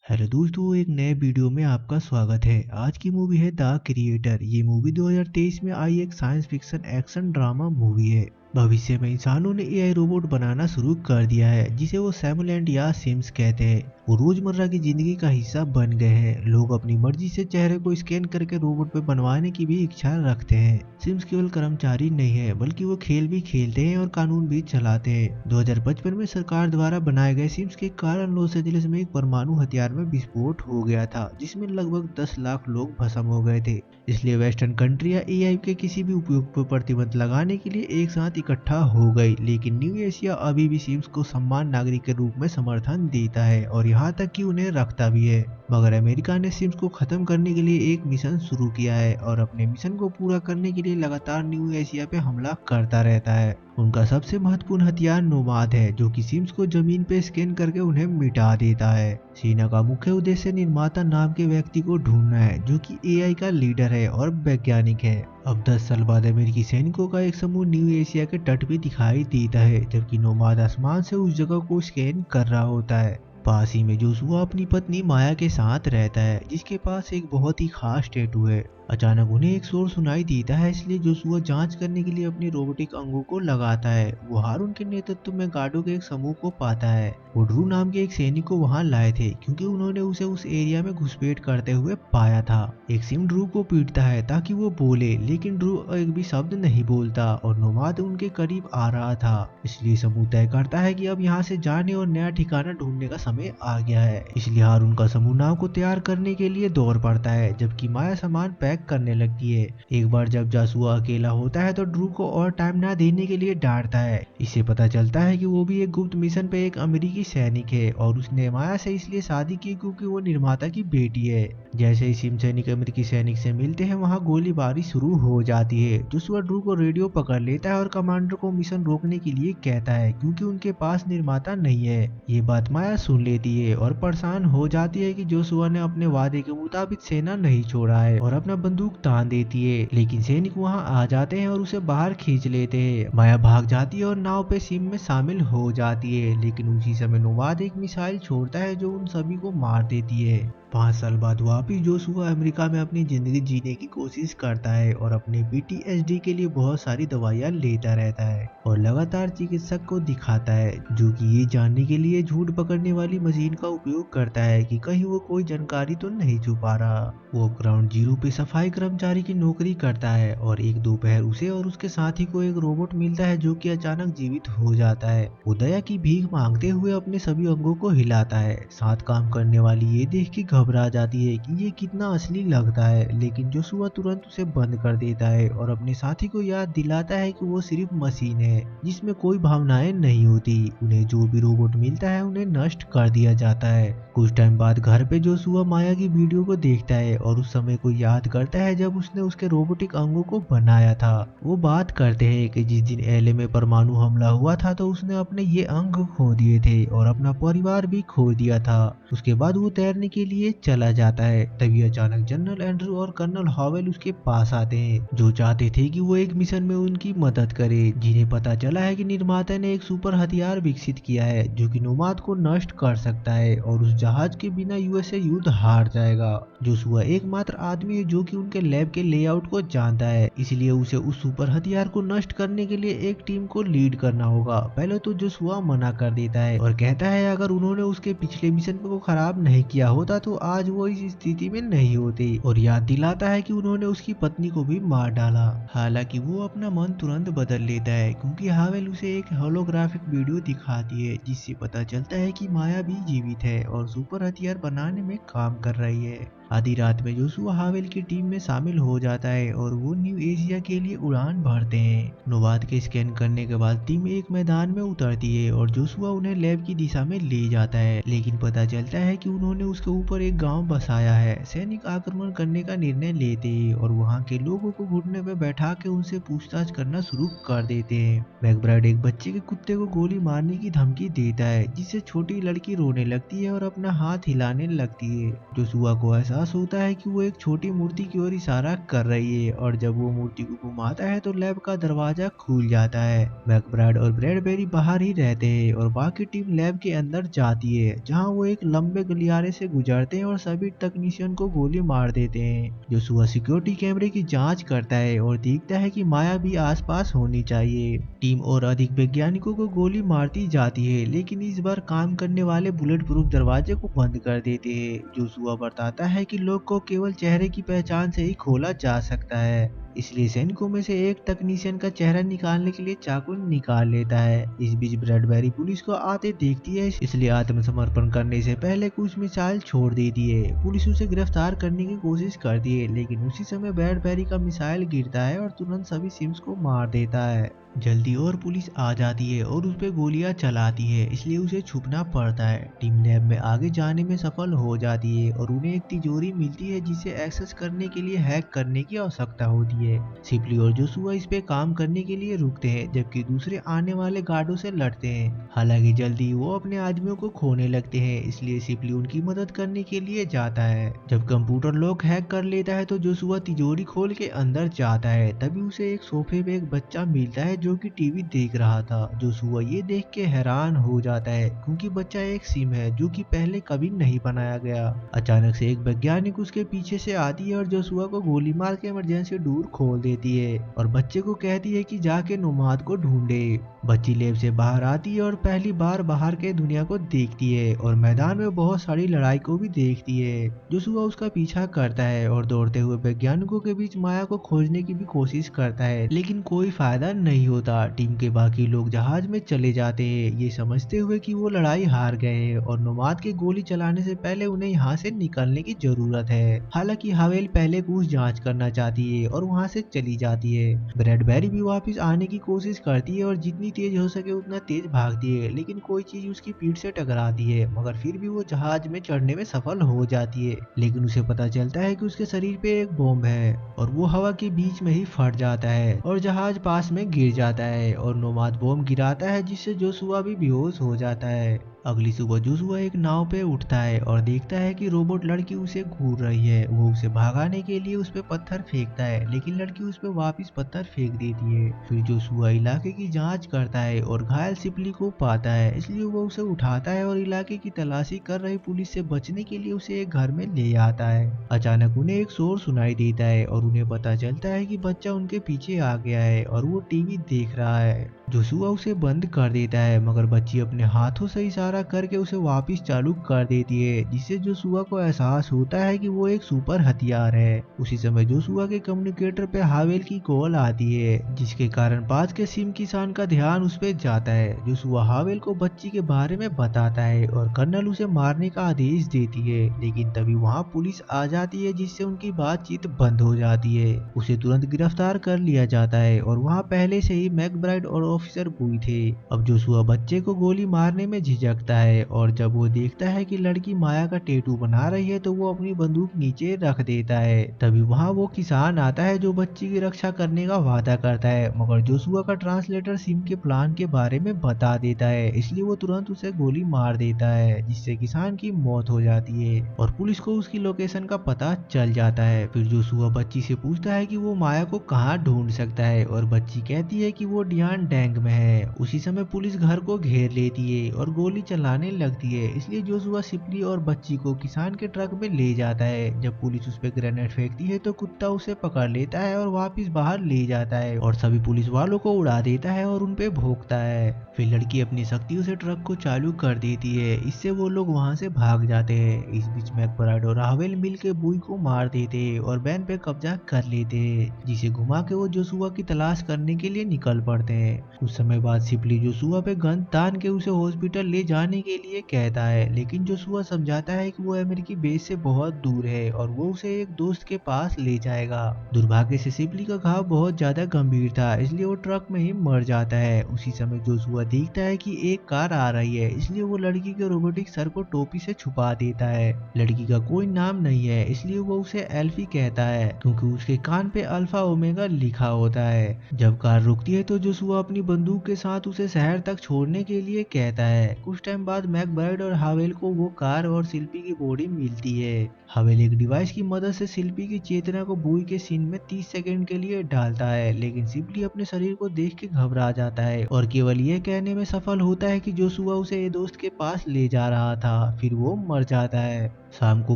Hello दोस्तों, एक नए वीडियो में आपका स्वागत है। आज की मूवी है द क्रिएटर। ये मूवी 2023 में आई एक science fiction action drama movie है। भविष्य में इंसानों ने एआई रोबोट बनाना शुरू कर दिया है जिसे वो सैमुलेंट या सिम्स कहते हैं। वो रोजमर्रा की जिंदगी का हिस्सा बन गए हैं। लोग अपनी मर्जी से चेहरे को स्कैन करके रोबोट पे बनवाने की भी इच्छा रखते हैं। सिम्स केवल कर्मचारी नहीं है बल्कि वो खेल भी खेलते हैं और कानून भी चलाते हैं। 2055 में सरकार द्वारा बनाए गए सिम्स के कारण लॉस एंजलिस में एक परमाणु हथियार में विस्फोट हो गया था जिसमें लगभग 10 लाख लोग भस्म हो गए थे। इसलिए वेस्टर्न कंट्रियां एआई के किसी भी उपयोग पर प्रतिबंध लगाने के लिए एक साथ इकट्ठा हो गई। लेकिन न्यू एशिया अभी भी सिम्स को सम्मान नागरिक के रूप में समर्थन देता है और यहाँ तक कि उन्हें रखता भी है। मगर अमेरिका ने सिम्स को खत्म करने के लिए एक मिशन शुरू किया है और अपने मिशन को पूरा करने के लिए लगातार न्यू एशिया पे हमला करता रहता है। उनका सबसे महत्वपूर्ण हथियार नोमाद है जो कि सिम्स को जमीन पे स्कैन करके उन्हें मिटा देता है। सेना का मुख्य उद्देश्य निर्माता नाम के व्यक्ति को ढूंढना है जो कि एआई का लीडर है और वैज्ञानिक है। अब 10 साल बाद अमेरिकी सैनिकों का एक समूह न्यू एशिया के तट पे दिखाई देता है जबकि नोमाद आसमान से उस जगह को स्कैन कर रहा होता है। पास ही में जोशुआ अपनी पत्नी माया के साथ रहता है जिसके पास एक बहुत ही खास टैटू है। अचानक उन्हें एक शोर सुनाई देता है इसलिए जोशुआ जांच करने के लिए अपनी रोबोटिक अंगों को लगाता है। वो हारून के नेतृत्व में गार्डों के एक समूह को पाता है। वो ड्रू नाम के एक सैनिक को वहां लाए थे क्योंकि उन्होंने उसे उस एरिया में घुसपैठ करते हुए पाया था। एक सिम ड्रू को पीटता है ताकि वो बोले लेकिन ड्रू एक भी शब्द नहीं बोलता और नोमाद उनके करीब आ रहा था। इसलिए समूह तय करता है कि अब यहाँ से जाने और नया ठिकाना ढूंढने का समय आ गया है। इसलिए हारून का समूह नाव को तैयार करने के लिए दौड़ पड़ता है जबकि माया सामान पैक करने लगती है। एक बार जब जासुआ अकेला होता है तो ड्रू को और टाइम ना देने के लिए डांटता है। इससे पता चलता है कि वो भी एक गुप्त मिशन पे एक अमेरिकी सैनिक है और उसने माया से इसलिए शादी की क्योंकि वो निर्माता की बेटी है। जैसे ही सिम सैनिक अमेरिकी सैनिक से मिलते हैं वहाँ गोलीबारी शुरू हो जाती है। जोशुआ ड्रू को रेडियो पकड़ लेता है और कमांडर को मिशन रोकने के लिए कहता है क्योंकि उनके पास निर्माता नहीं है। ये बात माया सुन लेती है और परेशान हो जाती है कि जोशुआ ने अपने वादे के मुताबिक सेना नहीं छोड़ा है और अपना बंदूक तान देती है। लेकिन सैनिक वहां आ जाते हैं और उसे बाहर खींच लेते हैं। माया भाग जाती है और नाव पे सिम में शामिल हो जाती है लेकिन उसी समय नोवाद एक मिसाइल छोड़ता है जो उन सभी को मार देती है। 5 साल बाद वापिस जोशुआ अमेरिका में अपनी जिंदगी जीने की कोशिश करता है और अपने पीटीएसडी के लिए बहुत सारी दवाइयां लेता रहता है और लगातार चिकित्सक को दिखाता है जो कि ये जानने के लिए झूठ पकड़ने वाली मशीन का उपयोग करता है कि कहीं वो कोई जानकारी तो नहीं छुपा रहा। वो ग्राउंड जीरो पे सफाई कर्मचारी की नौकरी करता है और एक दोपहर उसे और उसके साथी को एक रोबोट मिलता है जो कि अचानक जीवित हो जाता है। वो दया की भीख मांगते हुए अपने सभी अंगों को हिलाता है। साथ काम करने वाली ये देख के घबरा जाती है कि ये कितना असली लगता है लेकिन जोशुआ तुरंत उसे बंद कर देता है और अपने साथी को याद दिलाता है कि वो सिर्फ मशीन है जिसमें कोई भावनाएं नहीं होती। उन्हें जो भी रोबोट मिलता है उन्हें नष्ट कर दिया जाता है। कुछ टाइम बाद घर पे जोशुआ माया की वीडियो को देखता है और उस समय को याद करता है जब उसने उसके रोबोटिक अंगों को बनाया था। वो बात करते हैं कि जिस दिन एलए में परमाणु हमला हुआ था तो उसने अपने ये अंग खो दिए थे और अपना परिवार भी खो दिया था। उसके बाद वो तैरने के लिए चला जाता है। तभी अचानक जनरल एंड्रू और कर्नल हॉवेल उसके पास आते हैं जो चाहते थे कि वो एक मिशन में उनकी मदद करे। जिन्हें पता चला है कि निर्माता ने एक सुपर हथियार विकसित किया है जो कि नोमाद को नष्ट कर सकता है और उस जहाज के बिना यूएसए युद्ध हार जाएगा। जोशुआ एकमात्र आदमी है जो कि उनके लैब के लेआउट को जानता है इसलिए उसे उस सुपर हथियार को नष्ट करने के लिए एक टीम को लीड करना होगा। पहले तो जोशुआ मना कर देता है और कहता है अगर उन्होंने उसके पिछले मिशन को खराब नहीं किया होता तो आज वो इस स्थिति में नहीं होते और याद दिलाता है कि उन्होंने उसकी पत्नी को भी मार डाला। हालांकि वो अपना मन तुरंत बदल लेता है क्योंकि हावेल उसे एक होलोग्राफिक वीडियो दिखाती है जिससे पता चलता है कि माया भी जीवित है और सुपर हथियार बनाने में काम कर रही है। आधी रात में जोशुआ हावेल की टीम में शामिल हो जाता है और वो न्यू एशिया के लिए उड़ान भरते हैं। नोवाद के स्कैन करने के बाद टीम एक मैदान में उतरती है और जोशुआ उन्हें लैब की दिशा में ले जाता है लेकिन पता चलता है कि उन्होंने उसके ऊपर एक गांव बसाया है। सैनिक आक्रमण करने का निर्णय लेते हैं और वहां के लोगों को घुटने पे बैठा के उनसे पूछताछ करना शुरू कर देते हैं। मैकब्राइड एक बच्चे के कुत्ते को गोली मारने की धमकी देता है जिससे छोटी लड़की रोने लगती है और अपना हाथ हिलाने लगती है। जोशुआ को एहसास एहसास होता है कि वो एक छोटी मूर्ति की ओर इशारा कर रही है और जब वो मूर्ति को घुमाता है तो लैब का दरवाजा खुल जाता है। मैकब्राइड और ब्रैडबेरी बाहर ही रहते हैं और बाकी टीम लैब के अंदर जाती है, जहां वो एक लंबे गलियारे से गुजरते हैं और सभी टेक्नीशियन को गोली मार देते हैं। जोशुआ सिक्योरिटी कैमरे की जांच करता है और देखता है कि माया भी आसपास होनी चाहिए। टीम और अधिक वैज्ञानिकों को गोली मारती जाती है, लेकिन इस बार काम करने वाले बुलेट प्रूफ दरवाजे को बंद कर देते हैं। जोशुआ बताता है कि लोग को केवल चेहरे की पहचान से ही खोला जा सकता है, इसलिए सैनिकों में से एक टेक्नीशियन का चेहरा निकालने के लिए चाकू निकाल लेता है। इस बीच ब्रैडबेरी पुलिस को आते देखती है, इसलिए आत्मसमर्पण करने से पहले कुछ मिसाइल छोड़ देती है। पुलिस उसे गिरफ्तार करने की कोशिश करती है, लेकिन उसी समय ब्रैडबेरी का मिसाइल गिरता है और तुरंत सभी सिम्स को मार देता है। जल्दी और पुलिस आ जाती है और उस पे गोलियां चलाती है, इसलिए उसे छुपना पड़ता है। टीम लैब में आगे जाने में सफल हो जाती है और उन्हें एक तिजोरी मिलती है जिसे एक्सेस करने के लिए हैक करने की आवश्यकता होती है। सिपली और जोशुआ इस पे काम करने के लिए रुकते हैं, जबकि दूसरे आने वाले गार्डों से लड़ते हैं। हालांकि जल्दी वो अपने आदमियों को खोने लगते हैं, इसलिए सिपली उनकी मदद करने के लिए जाता है। जब कंप्यूटर लॉक हैक कर लेता है तो जोशुआ तिजोरी खोल के अंदर जाता है। तभी उसे एक सोफे पे एक बच्चा मिलता है जो कि टीवी देख रहा था। जोशुआ ये देख के हैरान हो जाता है, क्योंकि बच्चा एक सिम है जो कि पहले कभी नहीं बनाया गया। अचानक से एक वैज्ञानिक उसके पीछे से आती है और जोशुआ को गोली मार के इमरजेंसी डोर खोल देती है और बच्चे को कहती है कि जाके नोमाद को ढूंढे। बच्ची लैब से बाहर आती है और पहली बार बाहर के दुनिया को देखती है और मैदान में बहुत सारी लड़ाई को भी देखती है। जोशुआ उसका पीछा करता है और दौड़ते हुए वैज्ञानिकों के बीच माया को खोजने की भी कोशिश करता है, लेकिन कोई फायदा नहीं होता। टीम के बाकी लोग जहाज में चले जाते हैं, ये समझते हुए कि वो लड़ाई हार गए हैं और नोमाद के गोली चलाने से पहले उन्हें यहाँ से निकलने की जरूरत है। हालांकि हावेल पहले कुछ जांच करना चाहती है और वहाँ से चली जाती है। ब्रैडबेरी भी वापस आने की कोशिश करती है और जितनी तेज हो सके उतना तेज भागती है, लेकिन कोई चीज उसकी पीठ से टकराती है, मगर फिर भी वो जहाज में चढ़ने में सफल हो जाती है। लेकिन उसे पता चलता है कि उसके शरीर पे एक बॉम्ब है और वो हवा के बीच में ही फट जाता है और जहाज पास में गिर जाता है और नोमाद बॉम्ब गिराता है, जिससे जोशुआ भी बेहोश हो जाता है। अगली सुबह जोशुआ एक नाव पे उठता है और देखता है कि रोबोट लड़की उसे घूर रही है। वो उसे भगाने के लिए उस पे पत्थर फेंकता है, लेकिन लड़की उस पे वापस पत्थर फेंक देती है। फिर जोशुआ इलाके की जांच करता है और घायल सिपली को पाता है, इसलिए वो उसे उठाता है और इलाके की तलाशी कर रही पुलिस से बचने के लिए उसे एक घर में ले आता है। अचानक उन्हें एक शोर सुनाई देता है और उन्हें पता चलता है कि बच्चा उनके पीछे आ गया है और वो टीवी देख रहा है। जोशुआ उसे बंद कर देता है, मगर बच्ची अपने हाथों से इशारा करके उसे वापस चालू कर देती है, जिससे जोशुआ को एहसास होता है कि वो एक सुपर हथियार है। उसी समय जोशुआ के कम्युनिकेटर पे हावेल की कॉल आती है, जिसके कारण पास के सिम किसान का ध्यान उस पे जाता है। जोशुआ हावेल को बच्ची के बारे में बताता है और कर्नल उसे मारने का आदेश देती है, लेकिन तभी वहाँ पुलिस आ जाती है, जिससे उनकी बातचीत बंद हो जाती है। उसे तुरंत गिरफ्तार कर लिया जाता है और वहाँ पहले से ही मैकब्राइड और ऑफिसर बुई थे। अब जोशुआ बच्चे को गोली मारने में झिझकता है और जब वो देखता है कि लड़की माया का टैटू बना रही है तो वो अपनी बंदूक नीचे रख देता है। तभी वहाँ वो किसान आता है जो बच्ची की रक्षा करने का वादा करता है, मगर जोशुआ का ट्रांसलेटर सिम के प्लान के बारे में बता देता है, इसलिए वो तुरंत उसे गोली मार देता है, जिससे किसान की मौत हो जाती है और पुलिस को उसकी लोकेशन का पता चल जाता है। फिर जोशुआ बच्ची से पूछता है कि वो माया को कहाँ ढूंढ सकता है और बच्ची कहती है कि वो डियान डैंग में है। उसी समय पुलिस घर को घेर लेती है और गोली चलाने लगती है, इसलिए जोशुआ सिपली और बच्ची को किसान के ट्रक में ले जाता है। जब पुलिस उस पर ग्रेनेड फेंकती है तो कुत्ता उसे पकड़ लेता है और वापस बाहर ले जाता है और सभी पुलिस वालों को उड़ा देता है और उन पे भोंकता है। फिर लड़की अपनी शक्तियों से ट्रक को चालू कर देती है, इससे वो लोग वहाँ से भाग जाते हैं। इस बीच मैकब्राइड और हावेल मिल के बुई को मार देते हैं और बैन पे कब्जा कर लेते हैं, जिसे घुमा के वो जोशुआ की तलाश करने के लिए निकल पड़ते हैं। कुछ समय बाद सिपली जोशुआ पे गन तान के उसे हॉस्पिटल ले जाने के लिए कहता है, लेकिन जोशुआ समझाता है कि वो अमेरिकी बेस से बहुत दूर है और वो उसे एक दोस्त के पास ले जाएगा। दुर्भाग्य आगे से सिपली का घाव बहुत ज्यादा गंभीर था, इसलिए वो ट्रक में ही मर जाता है। उसी समय जोशुआ देखता है कि एक कार आ रही है, इसलिए वो लड़की के रोबोटिक सर को टोपी से छुपा देता है। लड़की का कोई नाम नहीं है, इसलिए वो उसे एल्फी कहता है क्योंकि उसके कान पे अल्फा ओमेगा लिखा होता है। जब कार रुकती है तो जोशुआ अपनी बंदूक के साथ उसे शहर तक छोड़ने के लिए कहता है। कुछ टाइम बाद मैकब्राइड और हावेल को वो कार और शिल्पी की बॉडी मिलती है। हावेल एक डिवाइस की मदद से शिल्पी की चेतना को बुई के सीन में 30 सेकंड के लिए डालता है, लेकिन शिल्पी अपने शरीर को देख के घबरा जाता है और केवल ये कहने में सफल होता है कि जोशुआ उसे ये दोस्त के पास ले जा रहा था। फिर वो मर जाता है। शाम को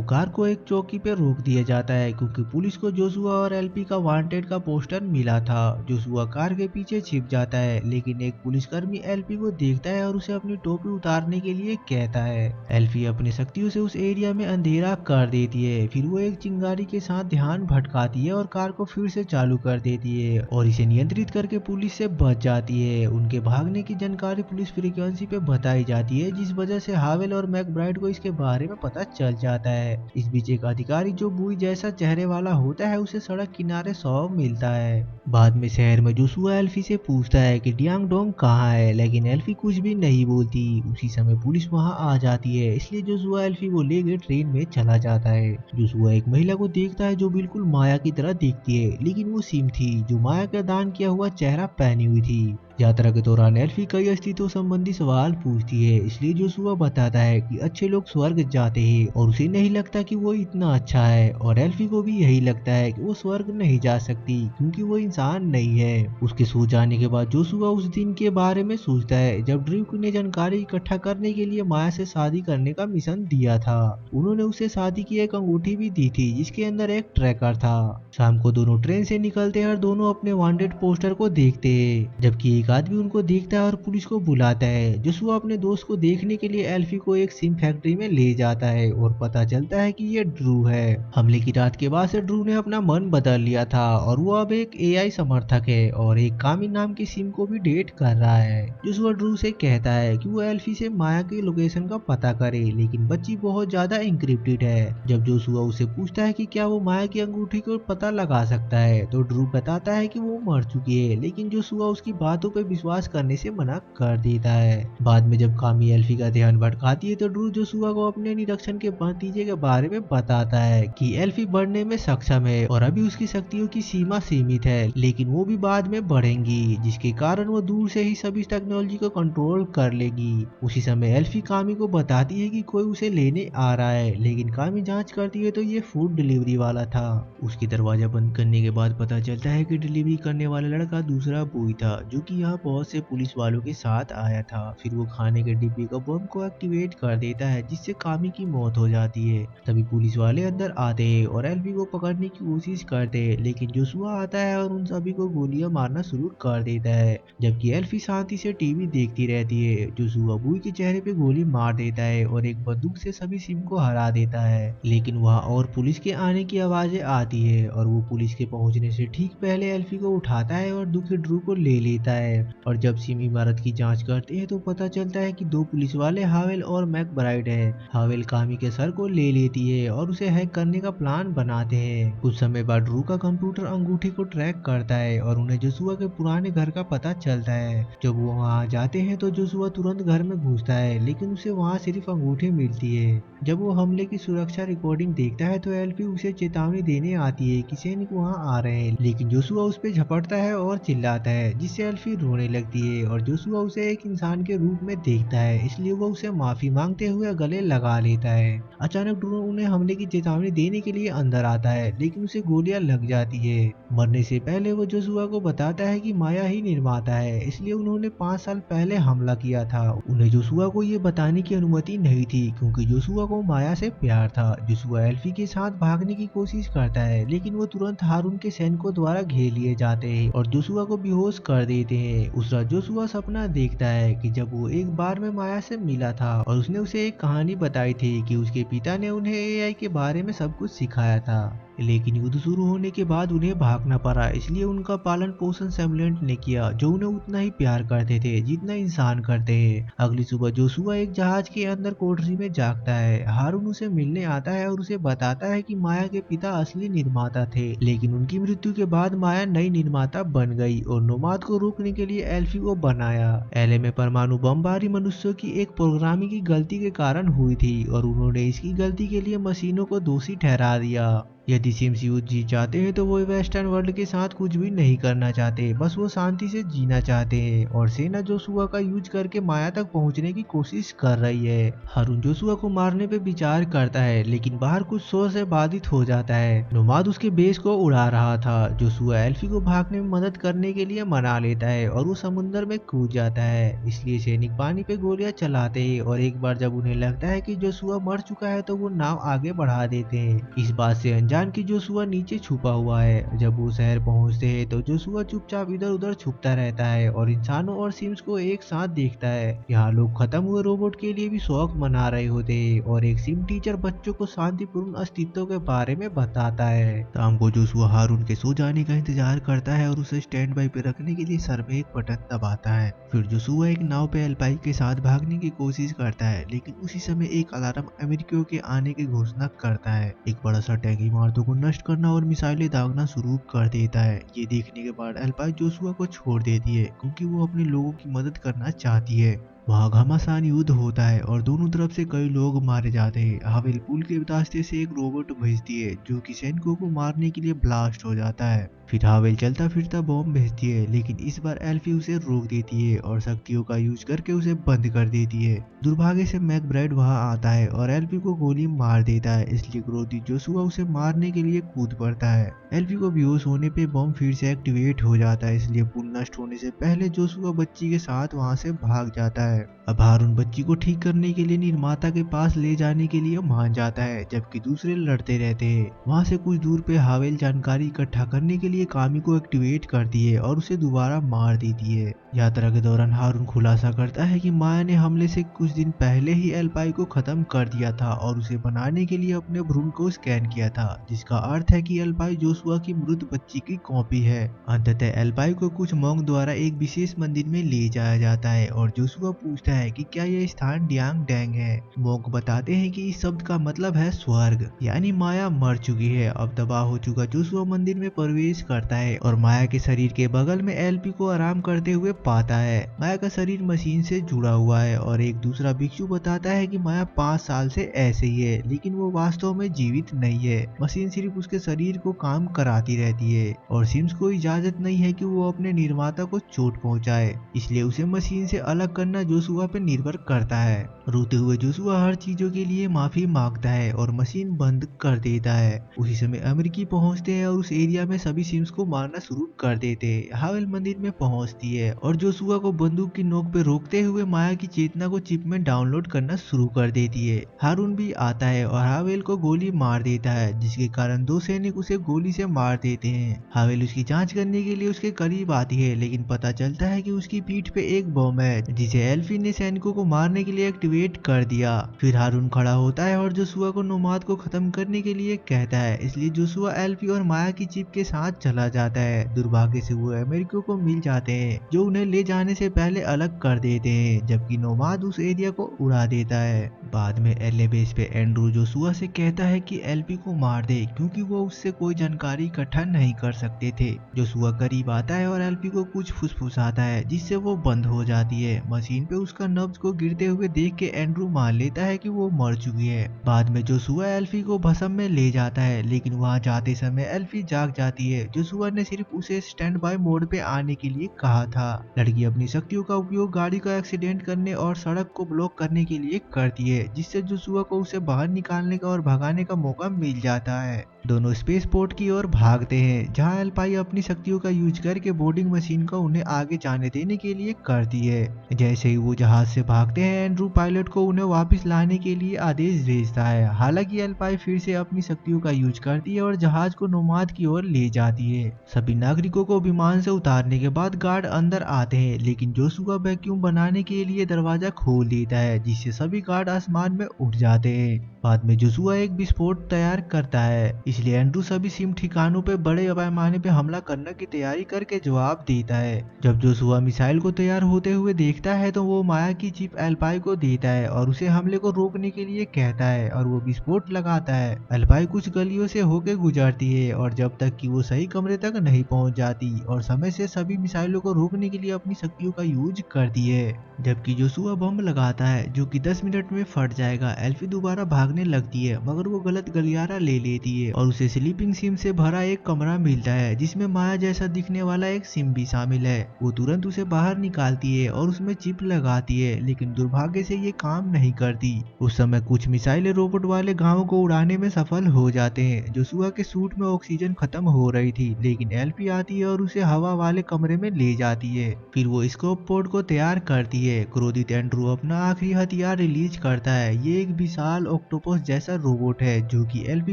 कार को एक चौकी पे रोक दिया जाता है क्योंकि पुलिस को जोशुआ और एलपी का वांटेड का पोस्टर मिला था। जोशुआ कार के पीछे छिप जाता है, लेकिन एक पुलिसकर्मी एलपी को देखता है और उसे अपनी टोपी उतारने के लिए कहता है। एलपी अपनी शक्तियों से उस एरिया में अंधेरा कर देती है। फिर वो एक चिंगारी के साथ ध्यान भटकाती है और कार को फिर से चालू कर देती है और इसे नियंत्रित करके पुलिस से बच जाती है। उनके भागने की जानकारी पुलिस फ्रीक्वेंसी पे बताई जाती है, जिस वजह से हावेल और मैकब्राइड को इसके बारे में पता चल जाता है। इस बीच एक अधिकारी जो बुई जैसा चेहरे वाला होता है उसे सड़क किनारे शव मिलता है। बाद में शहर में जोशुआ एल्फी से पूछता है कि डियांग डोंग कहाँ है, लेकिन एल्फी कुछ भी नहीं बोलती। उसी समय पुलिस वहां आ जाती है, इसलिए जोशुआ एल्फी को लेकर ट्रेन में चला जाता है। जोशुआ एक महिला को देखता है जो बिल्कुल माया की तरह दिखती है, लेकिन वो सिम थी जो माया का दान किया हुआ चेहरा पहनी हुई थी। यात्रा के दौरान एल्फी कई अस्तित्व संबंधी सवाल पूछती है, इसलिए जोशुआ बताता है कि अच्छे लोग स्वर्ग जाते हैं और उसे नहीं लगता कि वो इतना अच्छा है, और एल्फी को भी यही लगता है कि वो स्वर्ग नहीं जा सकती क्योंकि वो इंसान नहीं है। उसके सो जाने के बाद जोशुआ उस दिन के बारे में सोचता है जब ड्रीक ने जानकारी इकट्ठा करने के लिए माया से शादी करने का मिशन दिया था। उन्होंने उसे शादी की एक अंगूठी भी दी थी जिसके अंदर एक ट्रैकर था। शाम को दोनों ट्रेन से निकलते हैं और दोनों अपने वांटेड पोस्टर को देखते हैं, जबकि एक आदमी उनको देखता है और पुलिस को बुलाता है। जोशुआ अपने दोस्त को देखने के लिए एल्फी को एक सिम फैक्ट्री में ले जाता है और पता चलता है कि ये ड्रू है। हमले की रात के बाद से ड्रू ने अपना मन बदल लिया था और वो अब एक एआई समर्थक है और एक कामी नाम की सिम को भी डेट कर रहा है। जोशुआ ड्रू से कहता है कि वो एल्फी से माया की लोकेशन का पता करे, लेकिन बच्ची बहुत ज्यादा इंक्रिप्टेड है। जब जोशुआ उसे पूछता है कि क्या वो माया की अंगूठी को पता लगा सकता है, तो ड्रू बताता है कि वो मर चुकी है, लेकिन जोशुआ उसकी बातों पर विश्वास करने से मना कर देता है। बाद में जब कामी एल्फी का ध्यान भटकाती है तो ड्रू जोशुआ को अपने निरीक्षण के नतीजे के बारे में बताता है कि एल्फी बढ़ने में सक्षम है और अभी उसकी शक्तियों की सीमा सीमित है, लेकिन वो भी बाद में बढ़ेंगी, जिसके कारण वो दूर से ही सभी टेक्नोलॉजी को कंट्रोल कर लेगी। उसी समय एल्फी कामी को बताती है कि कोई उसे लेने आ रहा है, लेकिन कामी जांच करती है तो ये फूड डिलीवरी वाला था। उसकी दरवाजा बंद करने के बाद पता चलता है कि डिलीवरी करने वाला लड़का दूसरा बुई था जो कि यहाँ बहुत से पुलिस वालों के साथ आया था। फिर वो खाने के डिब्बे का बम को एक्टिवेट कर देता है जिससे कामी की मौत हो जाती है। तभी पुलिस वाले अंदर आते हैं और एल्फी को पकड़ने की कोशिश करते हैं, लेकिन जोशुआ आता है और उन सभी को गोलियां मारना शुरू कर देता है, जबकि एल्फी शांति से टीवी देखती रहती है। जोशुआ बुई के चेहरे पे गोली मार देता है और एक बंदूक से सभी सिम को हरा देता है, लेकिन वहाँ और पुलिस के आने की आवाजें आती है और वो पुलिस के पहुंचने से ठीक पहले एल्फी को उठाता है और दुखी ड्रू को ले लेता है। और जब सिम इमारत की जांच करते हैं तो पता चलता है कि दो पुलिस वाले हावेल और मैकब्राइड है। हावेल कामी के सर को ले लेती है और उसे हैक करने का प्लान बनाते हैं। कुछ समय बाद ड्रू का कंप्यूटर अंगूठी को ट्रैक करता है और उन्हें जोशुआ के पुराने घर का पता चलता है। जब वो वहाँ जाते हैं तो जोशुआ तुरंत घर में घुसता है, लेकिन उसे वहाँ सिर्फ अंगूठी मिलती है। जब वो हमले की सुरक्षा रिकॉर्डिंग देखता है तो एल्फी उसे चेतावनी देने आती है कि सैनिक वहाँ आ रहे हैं, लेकिन जोशुआ उस पर झपटता है और चिल्लाता है जिससे एल्फी रोने लगती है और जोशुआ उसे एक इंसान के रूप में देखता है, इसलिए वो उसे माफी मांगते हुए गले लगा लेता है। अचानक ड्रू उन्हें हमले की चेतावनी देने के लिए अंदर आता है, लेकिन उसे गोलियां लग जाती है। मरने से पहले वो जोशुआ को बताता है कि माया ही निर्माता है, इसलिए उन्होंने 5 साल पहले हमला किया था। उन्हें जोशुआ को ये बताने की अनुमति नहीं थी क्योंकि जोशुआ को माया से प्यार था। जोशुआ एल्फी के साथ भागने की कोशिश करता है, लेकिन वो तुरंत हारून के सैनिकों द्वारा घेर लिए जाते हैं और जोशुआ को बेहोश कर देते हैं। उस रात जोशुआ सपना देखता है कि जब वो एक बार में माया से मिला था और उसने उसे एक कहानी बताई थी कि उसके पिता ने उन्हें एआई के बारे में सब कुछ सिखाया था। लेकिन युद्ध शुरू होने के बाद उन्हें भागना पड़ा, इसलिए उनका पालन पोषण सैमुलेंट ने किया, जो उन्हें उतना ही प्यार करते थे जितना इंसान करते हैं। अगली सुबह जोशुआ एक जहाज के अंदर कोठरी में जागता है। हारून उसे मिलने आता है और उसे बताता है कि माया के पिता असली निर्माता थे, लेकिन उनकी मृत्यु के बाद माया नई निर्माता बन गई और नोमाद को रोकने के लिए एल्फी को बनाया। एलए में परमाणु बमबारी मनुष्यों की एक प्रोग्रामिंग की गलती के कारण हुई थी और उन्होंने इसकी गलती के लिए मशीनों को दोषी ठहरा दिया। यदि सिम्स युद्ध जीत जाते हैं तो वो वेस्टर्न वर्ल्ड के साथ कुछ भी नहीं करना चाहते, बस वो शांति से जीना चाहते हैं। और सेना जोशुआ का यूज करके माया तक पहुंचने की कोशिश कर रही है। हारून जोशुआ को मारने पे विचार करता है, लेकिन बाहर कुछ शोर से बाधित हो जाता है। नोमाद उसके बेस को उड़ा रहा था। जोशुआ एल्फी को भागने में मदद करने के लिए मना लेता है और वो समुद्र में कूद जाता है। इसलिए सैनिक पानी पे गोलियां चलाते हैं और एक बार जब उन्हें लगता है कि जोशुआ मर चुका है तो वो नाव आगे बढ़ा देते हैं, इस बात से अनजान कि जोशुआ नीचे छुपा हुआ है। जब वो शहर पहुंचते हैं तो जोशुआ चुपचाप इधर उधर छुपता रहता है और इंसानों और सिम्स को एक साथ देखता है। यहाँ लोग खत्म हुए रोबोट के लिए भी शौक मना रहे होते हैं और एक सिम टीचर बच्चों को शांतिपूर्ण अस्तित्व के बारे में बताता है। शाम को जोशुआ हारून के सो जाने का इंतजार करता है और उसे स्टैंड बाई पे रखने के लिए सर में एक बटन दबाता है। फिर जोशुआ एक नाव पे एल्पाई के साथ भागने की कोशिश करता है, लेकिन उसी समय एक अलार्म अमेरिकियों के आने की घोषणा करता है। एक बड़ा सा टैंक इमारतों को नष्ट करना और मिसाइलें दागना शुरू कर देता है। ये देखने के बाद एल्पाई जोशुआ को छोड़ देती है, क्योंकि वो अपने लोगों की मदद करना चाहती है। वहाँ घमासान युद्ध होता है और दोनों तरफ से कई लोग मारे जाते हैं। हावेल पुल के रास्ते से एक रोबोट भेजती है, जो कि सैनिकों को मारने के लिए ब्लास्ट हो जाता है। फिर हावेल चलता फिरता बॉम्ब भेजती है, लेकिन इस बार एल्फी उसे रोक देती है और शक्तियों का यूज करके उसे बंद कर देती है। दुर्भाग्य से मैकब्राइड वहां आता है और एल्फी को गोली मार देता है, इसलिए क्रोधित जोशुआ उसे मारने के लिए कूद पड़ता है। एल्फी को बेहोश होने पे बॉम्ब फिर से एक्टिवेट हो जाता है, इसलिए पुल नष्ट होने से पहले जोशुआ बच्ची के साथ वहां से भाग जाता है। अब हारून बच्ची को ठीक करने के लिए निर्माता के पास ले जाने के लिए मान जाता है, जबकि दूसरे लड़ते रहते हैं। वहां से कुछ दूर पे हावेल जानकारी इकट्ठा करने के लिए कामी को एक्टिवेट करती है और उसे दोबारा मार देती है। यात्रा के दौरान हारून खुलासा करता है कि माया ने हमले से कुछ दिन पहले ही एल्पाई को खत्म कर दिया था और उसे बनाने के लिए अपने भ्रूण को स्कैन किया था, जिसका अर्थ है कि एल्पाई जोशुआ की मृत बच्ची की कॉपी है। अंततः एल्पाई को कुछ मॉन्क द्वारा एक विशेष मंदिर में ले जाया जाता है और जोशुआ पूछता है कि क्या यह स्थान डियांग डैंग है। मॉन्क बताते हैं कि इस शब्द का मतलब है स्वर्ग, यानी माया मर चुकी है। अब तबाह हो चुका जोशुआ मंदिर में प्रवेश करता है और माया के शरीर के बगल में एलपी को आराम करते हुए पाता है। माया का शरीर मशीन से जुड़ा हुआ है और एक दूसरा भिक्षु बताता है कि माया 5 साल से ऐसे ही है, लेकिन वो वास्तव में जीवित नहीं है। मशीन सिर्फ उसके शरीर को काम कराती रहती है और सिम्स को इजाजत नहीं है कि वो अपने निर्माता को चोट पहुंचाए, इसलिए उसे मशीन से अलग करना जोशुआ पे निर्भर करता है। रोते हुए जोशुआ हर चीजों के लिए माफी मांगता है और मशीन बंद कर देता है। उसी समय अमेरिकी पहुंचते हैं और उस एरिया में सभी सिम्स को मारना शुरू कर देते हैं। हावेल मंदिर में पहुंचती है और जोशुआ को बंदूक की नोक पे रोकते हुए माया की चेतना को चिप में डाउनलोड करना शुरू कर देती है। हारून भी आता है और हावेल को गोली मार देता है, जिसके कारण 2 सैनिक उसे गोली से मार देते हैं। हावेल उसकी जांच करने के लिए उसके करीब आती है, लेकिन पता चलता है कि उसकी पीठ पे एक बम है, जिसे एल्फी ने सैनिकों को मारने के लिए एक्टिवेट कर दिया। फिर हारून खड़ा होता है और जोशुआ को नोमाद को खत्म करने के लिए कहता है, इसलिए जोशुआ एल्फी और माया की चिप के साथ चला जाता है। दुर्भाग्य से वो अमेरिकियों को मिल जाते हैं, जो उन्हें ले जाने से पहले अलग कर देते हैं, जबकि नोमाद उस एरिया को उड़ा देता है। बाद में एलए बेस पे एंड्रू जोशुआ से कहता है कि एल्फी को मार दे, क्योंकि वो उससे कोई जानकारी इकट्ठा नहीं कर सकते थे। जोशुआ करीब आता है और एल्फी को कुछ फुसफुसाता है, जिससे वो बंद हो जाती है। मशीन पे उसका नब्ज को गिरते हुए देख के एंड्रू मान लेता है कि वो मर चुकी है। बाद में जोशुआ एल्फी को भस्म में ले जाता है, लेकिन वहां जाते समय एल्फी जाग जाती है। जोशुआ ने सिर्फ उसे स्टैंड बाय मोड पे आने के लिए कहा था। लड़की अपनी शक्तियों का उपयोग गाड़ी का एक्सीडेंट करने और सड़क को ब्लॉक करने के लिए करती है, जिससे जोशुआ को उसे बाहर निकालने का और भगाने का मौका मिल जाता है। दोनों स्पेस पोर्ट की ओर भागते हैं, जहां एल्पाई अपनी शक्तियों का यूज करके बोर्डिंग मशीन को उन्हें आगे जाने देने के लिए करती है। जैसे ही वो जहाज से भागते हैं, एंड्रू पायलट को उन्हें वापस लाने के लिए आदेश भेजता है। हालांकि एल्पाई फिर से अपनी शक्तियों का यूज करती है और जहाज को नोमाद की ओर ले जाती है। सभी नागरिकों को विमान से उतारने के बाद गार्ड अंदर आते हैं, लेकिन जोशुआ वैक्यूम बनाने के लिए दरवाजा खोल देता है, जिससे सभी गार्ड आसमान में उठ जाते हैं। बाद में जोशुआ एक विस्फोट तैयार करता है, इसलिए एंड्रू सभी सिम ठिकानों पे बड़े पैमाने पे हमला करने की तैयारी करके जवाब देता है। जब जोशुआ मिसाइल को तैयार होते हुए देखता है तो वो माया की चिप एल्पाई को देता है और उसे हमले को रोकने के लिए कहता है, और वो विस्फोट लगाता है। एल्पाई कुछ गलियों से होके गुजरती है और जब तक कि वो सही कमरे तक नहीं पहुंच जाती, और समय से सभी मिसाइलों को रोकने के लिए अपनी शक्तियों का यूज करती है। जबकि जोशुआ बम लगाता है जो कि 10 मिनट में फट जाएगा। एल्फी दोबारा भागने लगती है, मगर वो गलत गलियारा ले लेती है और उसे स्लीपिंग सिम से भरा एक कमरा मिलता है, जिसमें माया जैसा दिखने वाला एक सिम भी शामिल है। वो तुरंत उसे बाहर निकालती है और उसमें चिप लगाती है, लेकिन दुर्भाग्य से ये काम नहीं करती। उस समय कुछ मिसाइलें रोबोट वाले गाँव को उड़ाने में सफल हो जाते हैं। जोशुआ के सूट में ऑक्सीजन खत्म हो रही थी, लेकिन एल्फी आती है और उसे हवा वाले कमरे में ले जाती है। फिर वो स्कोप पोड को तैयार करती है। क्रोधित एंड्रू अपना आखिरी हथियार रिलीज करता है। ये एक विशाल ऑक्टोपस जैसा रोबोट है जो कि एल्फी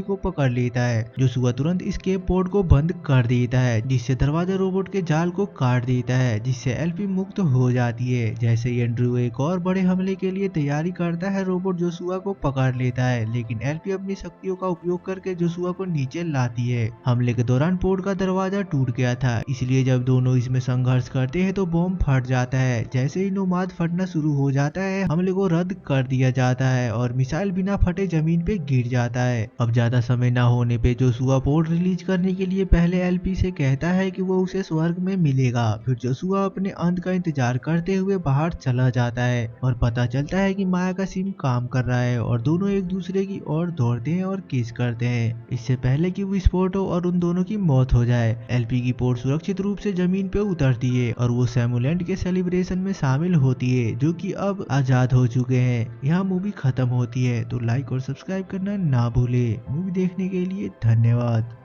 को पकड़ लेता है। जोशुआ तुरंत स्केप पोड को बंद कर देता है, जिससे दरवाजा रोबोट के जाल को काट देता है, जिससे एल्फी मुक्त हो जाती है। जैसे ही एंड्रू एक और बड़े हमले के लिए तैयारी करता है, रोबोट जोशुआ को पकड़ लेता है, लेकिन एल्फी अपनी शक्तियों का उपयोग करके जोशुआ को नीचे लाती है। हमले के दौरान पोड का दरवाजा टूट गया था, इसलिए जब दोनों इसमें संघर्ष करते हैं तो बॉम्ब फट जाता है। जैसे ही नोमाद फटना शुरू हो जाता है, हमले को रद्द कर दिया जाता है और मिसाइल बिना फटे जमीन पे गिर जाता है। अब ज्यादा समय न होने पे जोशुआ पोर्ट रिलीज करने के लिए पहले एल्फी से कहता है कि वो उसे स्वर्ग में मिलेगा। फिर जोशुआ अपने अंत का इंतजार करते हुए बाहर चला जाता है और पता चलता है कि माया का सिम काम कर रहा है और दोनों एक दूसरे की ओर दौड़ते हैं और किस करते हैं, इससे पहले कि विस्फोट हो और उन दोनों की मौत हो जाए। एल्फी की पोर्ट सुरक्षित रूप से जमीन पे उतरती है और वो सैमुलेंट के सेलिब्रेशन में शामिल होती है, जो कि अब आजाद हो चुके हैं। यहाँ मूवी खत्म होती है, तो लाइक और सब्सक्राइब करना ना भूले। मूवी देखने के लिए धन्यवाद।